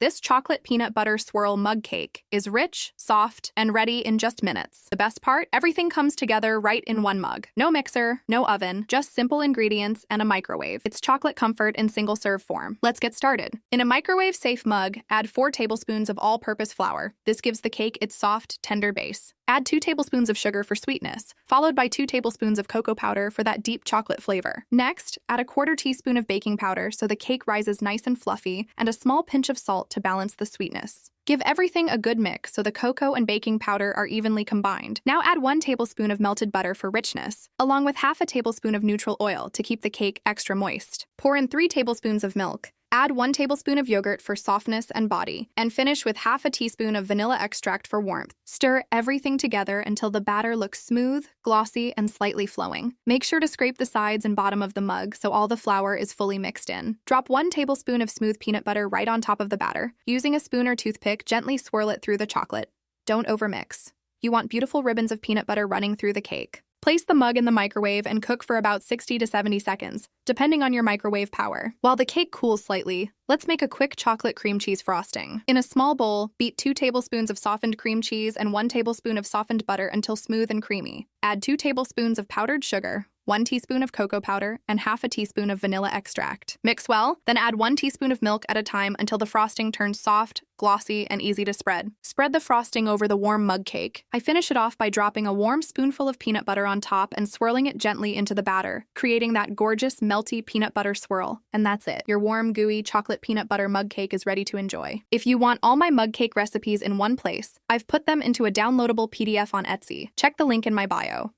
This chocolate peanut butter swirl mug cake is rich, soft, and ready in just minutes. The best part? Everything comes together right in one mug. No mixer, no oven, just simple ingredients and a microwave. It's chocolate comfort in single-serve form. Let's get started. In a microwave-safe mug, add 4 tablespoons of all-purpose flour. This gives the cake its soft, tender base. Add 2 tablespoons of sugar for sweetness, followed by 2 tablespoons of cocoa powder for that deep chocolate flavor. Next, add a 1/4 teaspoon of baking powder so the cake rises nice and fluffy, and a small pinch of salt to balance the sweetness. Give everything a good mix so the cocoa and baking powder are evenly combined. Now add 1 tablespoon of melted butter for richness, along with half a tablespoon of neutral oil to keep the cake extra moist. Pour in 3 tablespoons of milk. Add 1 tablespoon of yogurt for softness and body, and finish with half a teaspoon of vanilla extract for warmth. Stir everything together until the batter looks smooth, glossy, and slightly flowing. Make sure to scrape the sides and bottom of the mug so all the flour is fully mixed in. Drop 1 tablespoon of smooth peanut butter right on top of the batter. Using a spoon or toothpick, gently swirl it through the chocolate. Don't overmix. You want beautiful ribbons of peanut butter running through the cake. Place the mug in the microwave and cook for about 60 to 70 seconds, depending on your microwave power. While the cake cools slightly, let's make a quick chocolate cream cheese frosting. In a small bowl, beat 2 tablespoons of softened cream cheese and 1 tablespoon of softened butter until smooth and creamy. Add 2 tablespoons of powdered sugar, 1 teaspoon of cocoa powder, and half a teaspoon of vanilla extract. Mix well, then add 1 teaspoon of milk at a time until the frosting turns soft, glossy, and easy to spread. Spread the frosting over the warm mug cake. I finish it off by dropping a warm spoonful of peanut butter on top and swirling it gently into the batter, creating that gorgeous, melty peanut butter swirl. And that's it. Your warm, gooey chocolate peanut butter mug cake is ready to enjoy. If you want all my mug cake recipes in one place, I've put them into a downloadable PDF on Etsy. Check the link in my bio.